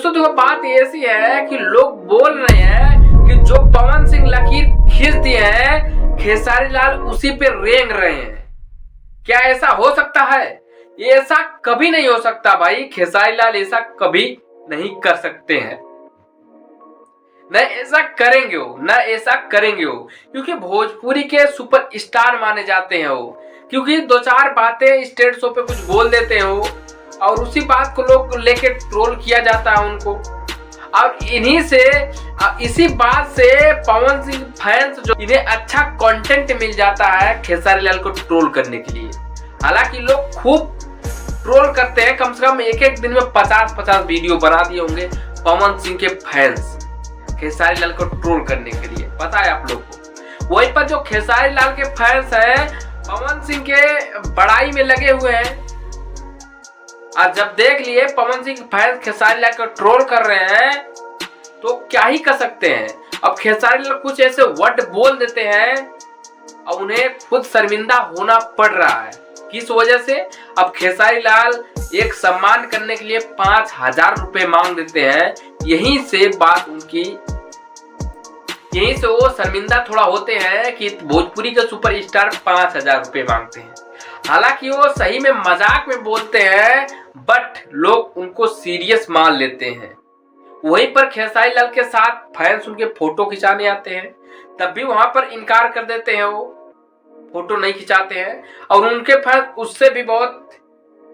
दोस्तों देखो बात ऐसी है कि लोग बोल रहे हैं कि जो पवन सिंह लकीर खींच दिए हैं खेसारी लाल उसी पे रेंग रहे हैं। क्या ऐसा हो सकता है? ये ऐसा कभी नहीं हो सकता भाई। खेसारी लाल ऐसा कभी नहीं कर सकते हैं, न ऐसा करेंगे वो, न ऐसा करेंगे वो, क्योंकि भोजपुरी के सुपर स्टार माने जाते हैं वो। क्योंकि दो चार बातें स्टेज शो पे कुछ बोल देते हैं वो, और उसी बात को लोग लेके ट्रोल किया जाता है उनको। और इन्हीं से, इसी बात से पवन सिंह फैंस जो इन्हें अच्छा कंटेंट मिल जाता है खेसारी लाल को ट्रोल करने के लिए। हालांकि लोग खूब ट्रोल करते हैं, कम से कम एक एक दिन में 50-50 वीडियो बना दिए होंगे पवन सिंह के फैंस खेसारी लाल को ट्रोल करने के लिए, पता है आप लोग को। वहीं पर जो खेसारी लाल के फैंस हैं पवन सिंह के बड़ाई में लगे हुए हैं। और जब देख लिए पवन सिंह फैंस खेसारी लाल को ट्रोल कर रहे हैं तो क्या ही कर सकते हैं। अब खेसारी लाल कुछ ऐसे वर्ड बोल देते हैं और उन्हें खुद शर्मिंदा होना पड़ रहा है। किस वजह से? अब खेसारी लाल एक सम्मान करने के लिए 5000 रुपए मांग देते हैं। यहीं से बात उनकी, यहीं से वो शर्मिंदा थोड़ा होते हैं कि भोजपुरी के सुपरस्टार 5000 रुपए मांगते हैं। हालांकि वो सही में मजाक में बोलते हैं, बट लोग उनको सीरियस मान लेते हैं। वहीं पर खेसारी लाल के साथ फैंस उनके फोटो खिंचाने आते हैं, तब भी वहां पर इनकार कर देते हैं, वो फोटो नहीं खिंचाते हैं। और उनके फैंस उससे भी बहुत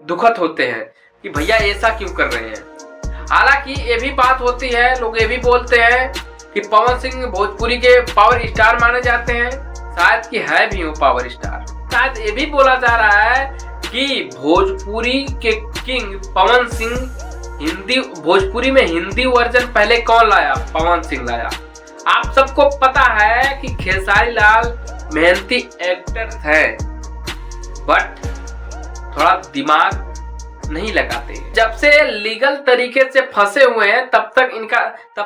दुखद होते हैं कि भैया ऐसा क्यों कर रहे हैं। हालांकि ये भी बात होती है, लोग ये भी बोलते हैं कि पवन सिंह भोजपुरी के पावर स्टार माने जाते हैं, शायद कि है भी वो पावर स्टार। शायद ये भी बोला जा रहा है कि भोजपुरी के किंग पवन सिंह, हिंदी भोजपुरी में हिंदी वर्जन पहले कौन लाया? पवन सिंह लाया। आप सबको पता है कि खेसारी लाल मेहनती एक्टर है, बट थोड़ा दिमाग नहीं लगाते। जब से लीगल तरीके से फंसे हुए हैं तब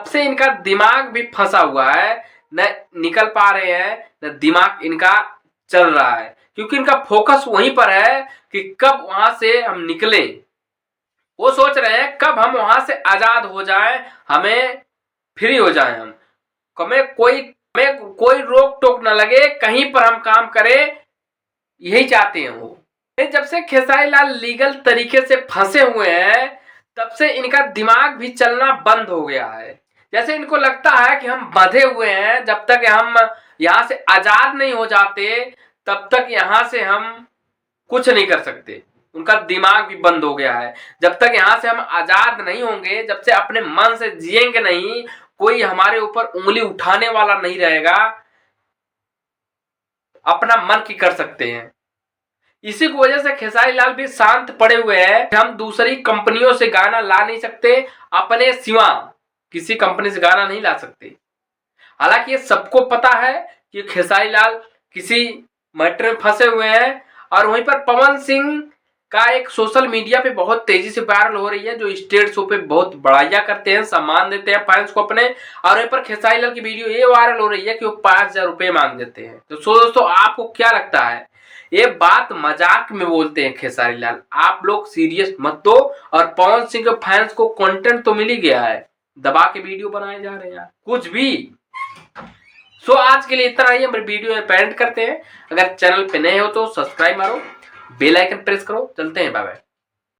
से इनका दिमाग भी फंसा हुआ है, न निकल पा रहे हैं, न दिमाग इनका चल रहा है। क्योंकि इनका फोकस वहीं पर है कि कब वहां से हम निकले। वो सोच रहे हैं कब हम वहां से आजाद हो जाएं, हमें फ्री हो जाएं, हमें कोई रोक टोक न लगे, कहीं पर हम काम करें, यही चाहते हैं वो। जब से खेसारी लाल लीगल तरीके से फंसे हुए हैं तब से इनका दिमाग भी चलना बंद हो गया है। जैसे इनको लगता है कि हम बंधे हुए हैं, जब तक हम यहाँ से आजाद नहीं हो जाते तब तक यहाँ से हम कुछ नहीं कर सकते। उनका दिमाग भी बंद हो गया है। जब तक यहाँ से हम आजाद नहीं होंगे, जब से अपने मन से जिएंगे नहीं, कोई हमारे ऊपर उंगली उठाने वाला नहीं रहेगा, अपना मन की कर सकते हैं। इसी की वजह से खेसारी लाल भी शांत पड़े हुए हैं। हम दूसरी कंपनियों से गाना ला नहीं सकते, अपने सिवा किसी कंपनी से गाना नहीं ला सकते। हालांकि ये सबको पता है कि खेसारी लाल किसी मैटर में फंसे हुए हैं। और वहीं पर पवन सिंह का एक सोशल मीडिया पे बहुत तेजी से वायरल हो रही है, जो स्टेज शो पे बहुत बड़ाइयां करते हैं, सम्मान देते हैं फैंस को अपने। और वहीं पर खेसारी लाल की वीडियो ये वायरल हो रही है कि वो 5000 रुपए मांग देते हैं। तो दोस्तों आपको क्या लगता है? ये बात मजाक में बोलते हैं खेसारी लाल, आप लोग सीरियस मत दो। और पवन सिंह के फैंस को कंटेंट तो मिल ही गया है, दबा के वीडियो बनाए जा रहे हैं यार, कुछ भी। सो आज के लिए इतना ही, हमारे वीडियो में पेरेंट करते हैं। अगर चैनल पे नए हो तो सब्सक्राइब मारो, बेल आइकन प्रेस करो। चलते हैं, बाय बाय।